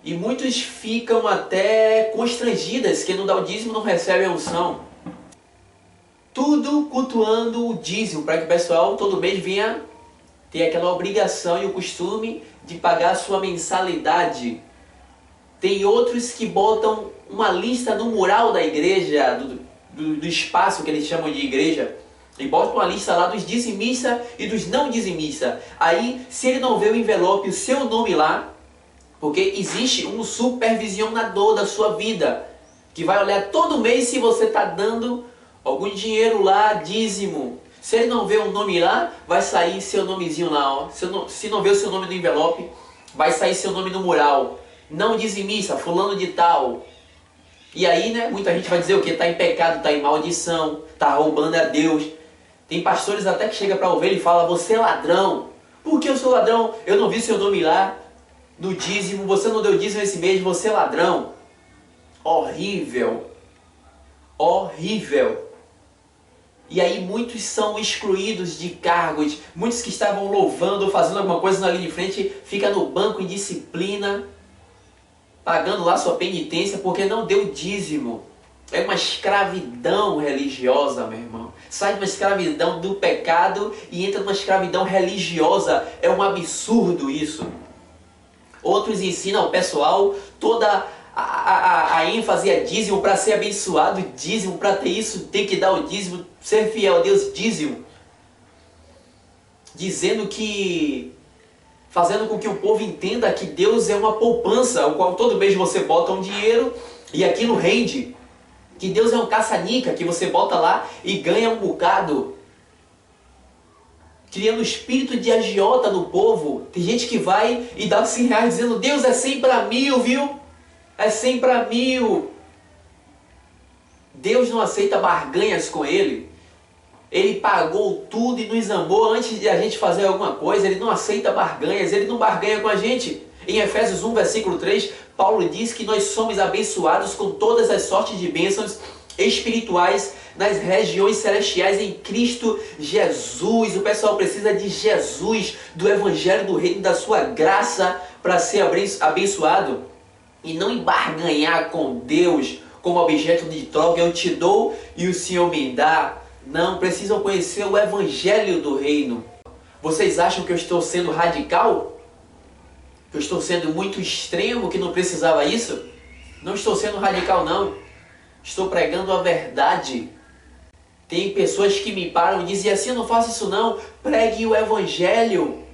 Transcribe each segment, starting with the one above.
E muitos ficam até constrangidas, quem não dá o dízimo não recebe a unção. Tudo cultuando o dízimo, para que o pessoal todo mês venha ter aquela obrigação e o costume de pagar a sua mensalidade. Tem outros que botam uma lista no mural da igreja, do espaço que eles chamam de igreja, e botam uma lista lá dos dizimistas e dos não dizimistas. Aí, se ele não vê o envelope, o seu nome lá, porque existe um supervisionador da sua vida, que vai olhar todo mês se você está dando algum dinheiro lá, dízimo. Se ele não vê o nome lá, vai sair seu nomezinho lá. Ó. Se não vê o seu nome no envelope, vai sair seu nome no mural. Não dizimista, fulano de tal. E aí, né, muita gente vai dizer o que? Está em pecado, está em maldição, está roubando a Deus. Tem pastores até que chega para a ovelha e fala, você é ladrão. Por que eu sou ladrão? Eu não vi seu nome lá no dízimo, você não deu dízimo esse mês, você é ladrão. Horrível. Horrível. E aí muitos são excluídos de cargos, muitos que estavam louvando ou fazendo alguma coisa na linha de frente, fica no banco em disciplina, pagando lá sua penitência porque não deu dízimo. É uma escravidão religiosa, meu irmão. Sai de uma escravidão do pecado e entra numa escravidão religiosa. É um absurdo isso. Outros ensinam ao pessoal toda a ênfase é dízimo para ser abençoado, dízimo para ter isso, tem que dar o dízimo, ser fiel a Deus, dízimo. Dizendo que, fazendo com que o povo entenda que Deus é uma poupança, o qual todo mês você bota um dinheiro e aquilo rende. Que Deus é um caça-nica, que você bota lá e ganha um bocado. Criando espírito de agiota no povo. Tem gente que vai e dá 100 reais dizendo, Deus é 100 para 1000, viu? É 100 para 1000. Deus não aceita barganhas com Ele. Ele pagou tudo e nos amou antes de a gente fazer alguma coisa. Ele não aceita barganhas, Ele não barganha com a gente. Em Efésios 1, versículo 3, Paulo diz que nós somos abençoados com todas as sortes de bênçãos espirituais nas regiões celestiais em Cristo Jesus. O pessoal precisa de Jesus, do Evangelho do Reino, da sua graça para ser abençoado. E não embarganhar com Deus como objeto de troca, eu te dou e o Senhor me dá. Não, precisam conhecer o Evangelho do Reino. Vocês acham que eu estou sendo radical? Que eu estou sendo muito extremo, que não precisava isso? Não estou sendo radical, não. Estou pregando a verdade. Tem pessoas que me param e dizem assim, eu não faço isso não. Pregue o Evangelho.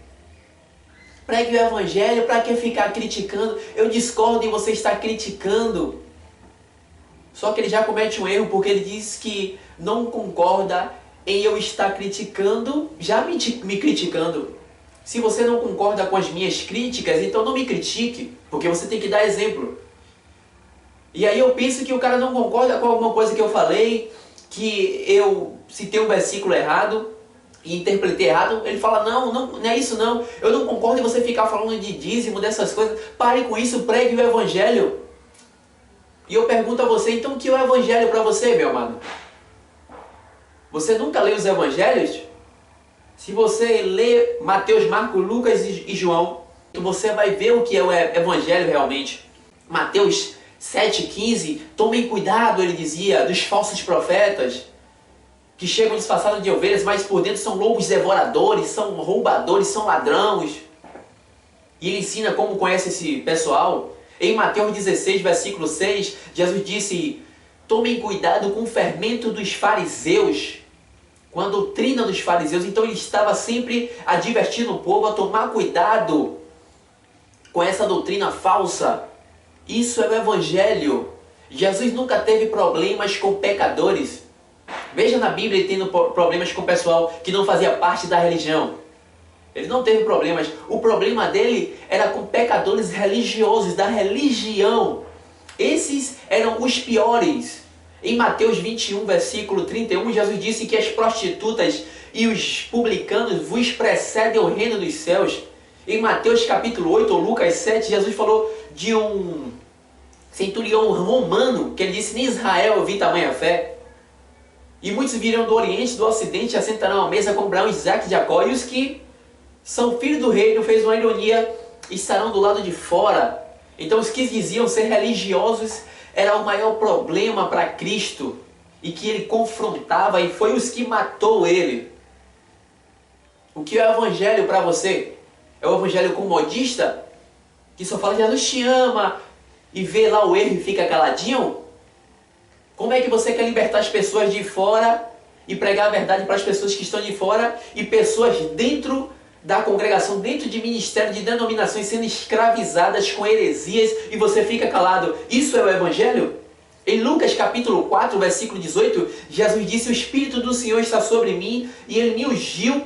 Pregue o Evangelho, para que ficar criticando? Eu discordo e você está criticando. Só que ele já comete um erro, porque ele diz que não concorda em eu estar criticando, já me criticando. Se você não concorda com as minhas críticas, então não me critique, porque você tem que dar exemplo. E aí eu penso que o cara não concorda com alguma coisa que eu falei, que eu citei um versículo errado e interpretei errado. Ele fala, não é isso não. Eu não concordo em você ficar falando de dízimo, dessas coisas. Pare com isso, pregue o Evangelho. E eu pergunto a você, então o que é o Evangelho para você, meu amado? Você nunca leu os Evangelhos? Se você lê Mateus, Marcos, Lucas e João, você vai ver o que é o Evangelho realmente. Mateus 7,15, tomem cuidado, ele dizia, dos falsos profetas, que chegam disfarçados de ovelhas, mas por dentro são lobos devoradores, são roubadores, são ladrões. E ele ensina como conhece esse pessoal. Em Mateus 16, versículo 6, Jesus disse, tomem cuidado com o fermento dos fariseus, com a doutrina dos fariseus. Então ele estava sempre advertindo o povo a tomar cuidado com essa doutrina falsa. Isso é o Evangelho. Jesus nunca teve problemas com pecadores. Veja na Bíblia ele tendo problemas com o pessoal que não fazia parte da religião. Ele não teve problemas. O problema dele era com pecadores religiosos, da religião. Esses eram os piores. Em Mateus 21, versículo 31, Jesus disse que as prostitutas e os publicanos vos precedem ao reino dos céus. Em Mateus capítulo 8, ou Lucas 7, Jesus falou de um centurião romano, que ele disse, nem Israel eu vi tamanha fé. E muitos virão do Oriente, do Ocidente, assentarão à mesa com Abraão, Isaac e Jacó, e os que são filhos do reino, fez uma ironia, estarão do lado de fora. Então os que diziam ser religiosos era o maior problema para Cristo e que ele confrontava, e foi os que matou ele. O que é o evangelho para você? É o evangelho comodista? Que só fala que Jesus te ama e vê lá o erro e fica caladinho? Como é que você quer libertar as pessoas de fora e pregar a verdade para as pessoas que estão de fora e pessoas dentro da congregação, dentro de ministério, de denominações sendo escravizadas com heresias e você fica calado? Isso é o evangelho? Em Lucas capítulo 4, versículo 18, Jesus disse: o Espírito do Senhor está sobre mim e ele me ungiu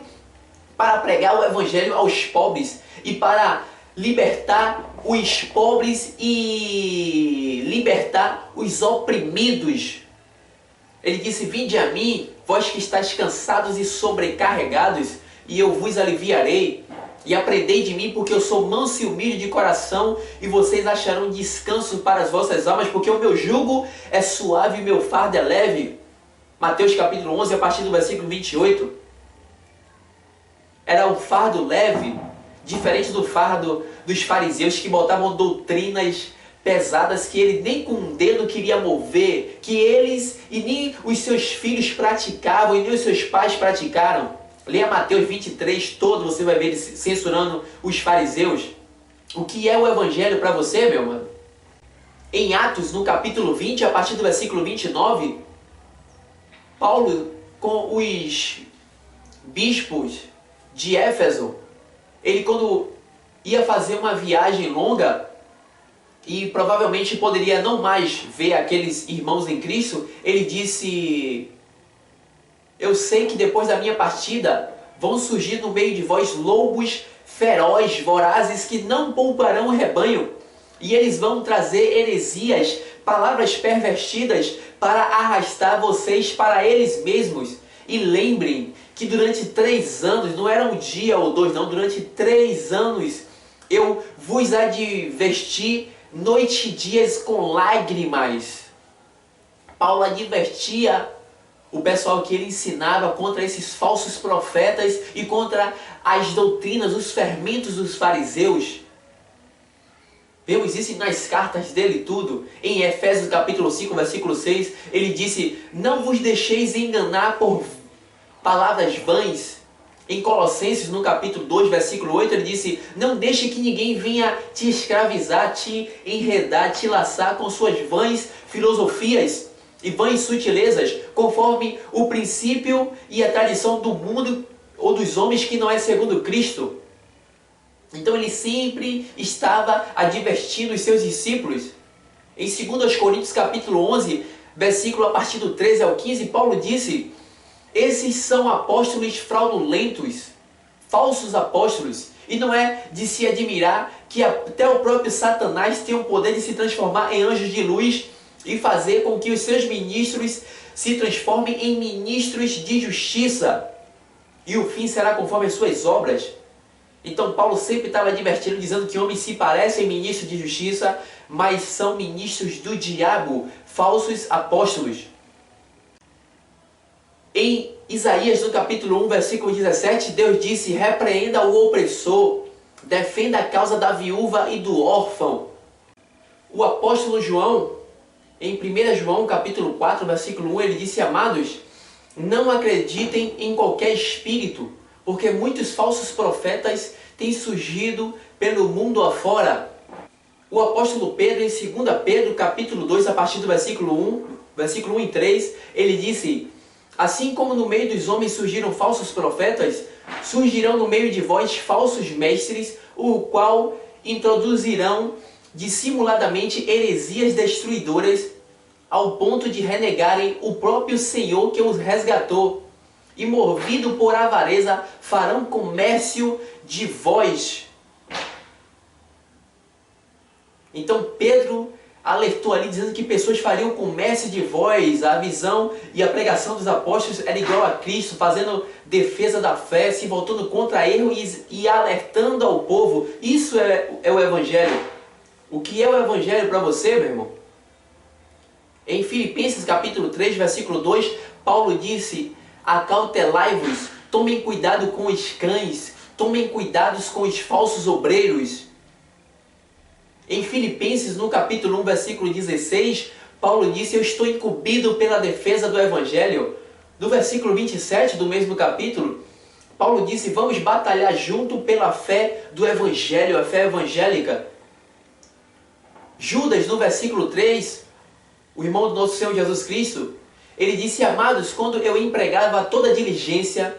para pregar o evangelho aos pobres e para libertar os pobres e libertar os oprimidos. Ele disse: vinde a mim, vós que estáis cansados e sobrecarregados, e eu vos aliviarei. E aprendei de mim, porque eu sou manso e humilde de coração, e vocês acharão descanso para as vossas almas, porque o meu jugo é suave e o meu fardo é leve. Mateus capítulo 11, a partir do versículo 28. Era um fardo leve, diferente do fardo dos fariseus, que botavam doutrinas pesadas que ele nem com um dedo queria mover, que eles e nem os seus filhos praticavam e nem os seus pais praticaram. Leia Mateus 23 todo, você vai ver ele censurando os fariseus. O que é o evangelho para você, meu mano? Em Atos, no capítulo 20, a partir do versículo 29, Paulo, com os bispos de Éfeso, ele quando ia fazer uma viagem longa e provavelmente poderia não mais ver aqueles irmãos em Cristo, ele disse: eu sei que depois da minha partida vão surgir no meio de vós lobos ferozes, vorazes, que não pouparão o rebanho, e eles vão trazer heresias, palavras pervertidas, para arrastar vocês para eles mesmos. E lembrem que durante 3 anos, não era um dia ou 2 não, durante 3 anos, eu vos adverti noite e dias com lágrimas. Paulo advertia o pessoal que ele ensinava contra esses falsos profetas e contra as doutrinas, os fermentos dos fariseus. Vemos isso nas cartas dele tudo. Em Efésios capítulo 5, versículo 6, ele disse: não vos deixeis enganar por palavras vãs. Em Colossenses, no capítulo 2, versículo 8, ele disse: não deixe que ninguém venha te escravizar, te enredar, te laçar com suas vãs filosofias e vãs sutilezas, conforme o princípio e a tradição do mundo ou dos homens que não é segundo Cristo. Então ele sempre estava advertindo os seus discípulos. Em 2 Coríntios capítulo 11, versículo a partir do 13 ao 15, Paulo disse: esses são apóstolos fraudulentos, falsos apóstolos, e não é de se admirar que até o próprio Satanás tem o poder de se transformar em anjos de luz e fazer com que os seus ministros se transformem em ministros de justiça, e o fim será conforme as suas obras. Então Paulo sempre estava advertindo, dizendo que homens se parecem ministros de justiça, mas são ministros do diabo, falsos apóstolos. Em Isaías, no capítulo 1, versículo 17, Deus disse: repreenda o opressor, defenda a causa da viúva e do órfão. O apóstolo João, em 1 João capítulo 4, versículo 1, ele disse: amados, não acreditem em qualquer espírito, porque muitos falsos profetas têm surgido pelo mundo afora. O apóstolo Pedro, em 2 Pedro capítulo 2, a partir do versículo 1 e 3, ele disse: assim como no meio dos homens surgiram falsos profetas, surgirão no meio de vós falsos mestres, o qual introduzirão dissimuladamente heresias destruidoras, ao ponto de renegarem o próprio Senhor que os resgatou, e movido por avareza farão comércio de vós. Então Pedro alertou ali, dizendo que pessoas fariam comércio de vós. A visão e a pregação dos apóstolos era igual a Cristo, fazendo defesa da fé, se voltando contra erro e alertando ao povo. Isso é o Evangelho. O que é o Evangelho para você, meu irmão? Em Filipenses capítulo 3, versículo 2, Paulo disse: acautelai-vos, tomem cuidado com os cães, tomem cuidado com os falsos obreiros. Em Filipenses, no capítulo 1, versículo 16, Paulo disse: eu estou incumbido pela defesa do Evangelho. No versículo 27 do mesmo capítulo, Paulo disse: vamos batalhar junto pela fé do Evangelho, a fé evangélica. Judas, no versículo 3, o irmão do nosso Senhor Jesus Cristo, ele disse: amados, quando eu empregava toda diligência,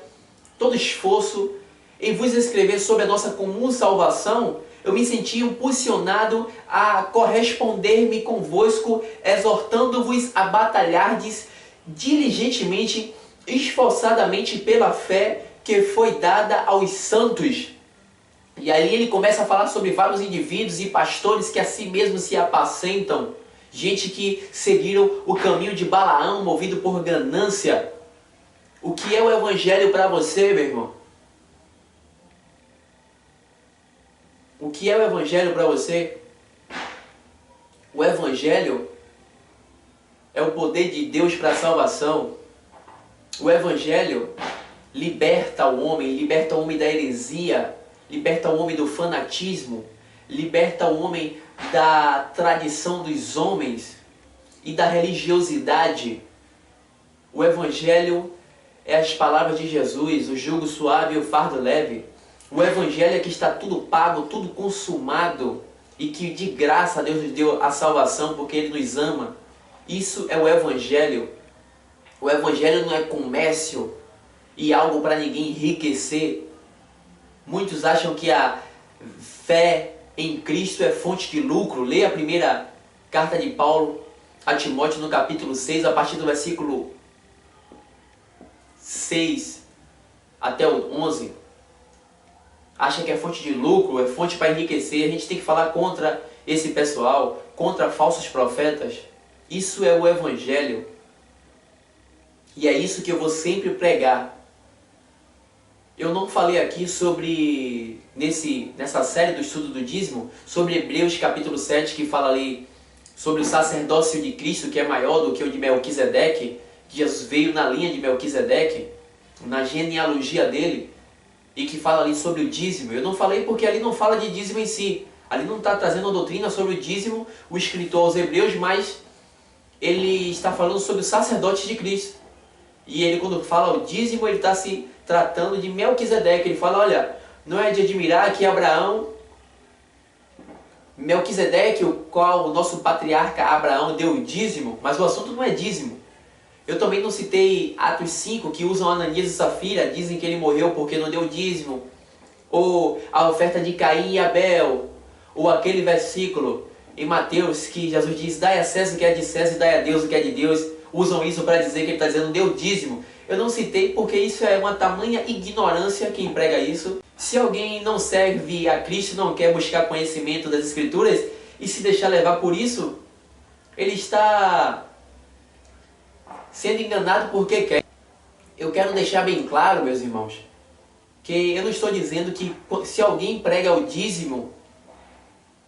todo esforço em vos escrever sobre a nossa comum salvação, eu me sentia impulsionado a corresponder-me convosco, exortando-vos a batalhardes diligentemente, esforçadamente pela fé que foi dada aos santos. E aí ele começa a falar sobre vários indivíduos e pastores que a si mesmos se apacentam. Gente que seguiram o caminho de Balaão, movido por ganância. O que é o Evangelho para você, meu irmão? O que é o Evangelho para você? O Evangelho é o poder de Deus para a salvação. O Evangelho liberta o homem da heresia, liberta o homem do fanatismo, liberta o homem da tradição dos homens e da religiosidade. O Evangelho é as palavras de Jesus, o jugo suave e o fardo leve. O Evangelho é que está tudo pago, tudo consumado e que de graça Deus nos deu a salvação porque Ele nos ama. Isso é o Evangelho. O Evangelho não é comércio e algo para ninguém enriquecer. Muitos acham que a fé em Cristo é fonte de lucro. Leia a primeira carta de Paulo a Timóteo no capítulo 6, a partir do versículo 6 até o 11. Acha que é fonte de lucro, é fonte para enriquecer. A gente tem que falar contra esse pessoal, contra falsos profetas. Isso é o Evangelho. E é isso que eu vou sempre pregar. Eu não falei aqui sobre, nessa série do estudo do dízimo, sobre Hebreus capítulo 7, que fala ali sobre o sacerdócio de Cristo, que é maior do que o de Melquisedeque, que Jesus veio na linha de Melquisedeque, na genealogia dele, e que fala ali sobre o dízimo. Eu não falei porque ali não fala de dízimo em si. Ali não está trazendo uma doutrina sobre o dízimo, o escritor aos Hebreus, mas ele está falando sobre os sacerdotes de Cristo. E ele, quando fala o dízimo, ele está se tratando de Melquisedeque. Ele fala, olha, não é de admirar que Melquisedeque, o qual o nosso patriarca Abraão deu o dízimo, mas o assunto não é dízimo. Eu também não citei Atos 5, que usam Ananias e Safira, dizem que ele morreu porque não deu dízimo. Ou a oferta de Caim e Abel. Ou aquele versículo em Mateus que Jesus diz, dai a César o que é de César e dai a Deus o que é de Deus. Usam isso para dizer que ele está dizendo, deu dízimo. Eu não citei porque isso é uma tamanha ignorância quem prega isso. Se alguém não serve a Cristo, não quer buscar conhecimento das Escrituras e se deixar levar por isso, ele está sendo enganado porque quer. Eu quero deixar bem claro, meus irmãos, que eu não estou dizendo que se alguém prega o dízimo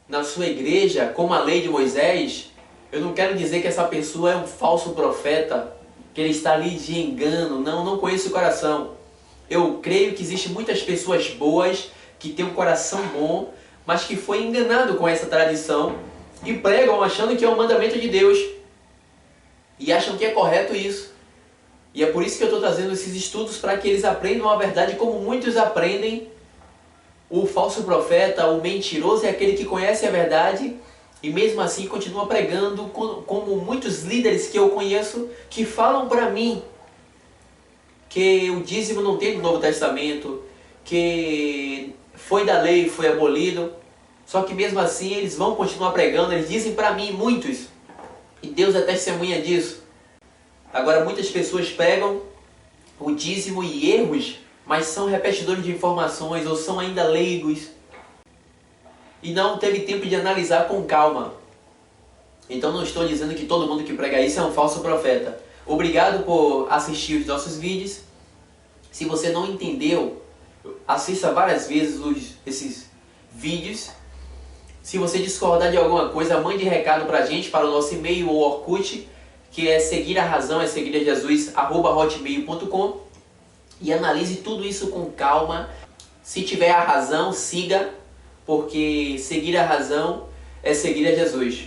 na sua igreja, como a lei de Moisés, eu não quero dizer que essa pessoa é um falso profeta, que ele está ali de engano. Não conheço o coração. Eu creio que existem muitas pessoas boas, que têm um coração bom, mas que foi enganado com essa tradição e pregam achando que é um mandamento de Deus. E acham que é correto isso. E é por isso que eu estou trazendo esses estudos, para que eles aprendam a verdade como muitos aprendem. O falso profeta, o mentiroso é aquele que conhece a verdade e mesmo assim continua pregando, como muitos líderes que eu conheço que falam para mim que o dízimo não tem no Novo Testamento, que foi da lei, foi abolido. Só que mesmo assim eles vão continuar pregando, eles dizem para mim, muitos, e Deus é testemunha disso. Agora muitas pessoas pregam o dízimo e erros, mas são repetidores de informações ou são ainda leigos e não teve tempo de analisar com calma. Então não estou dizendo que todo mundo que prega isso é um falso profeta. Obrigado por assistir os nossos vídeos. Se você não entendeu, assista várias vezes esses vídeos. Se você discordar de alguma coisa, mande recado pra gente, para o nosso e-mail ou Orkut, que é seguir a razão, é seguir a Jesus, @hotmail.com, e analise tudo isso com calma. Se tiver a razão, siga, porque seguir a razão é seguir a Jesus.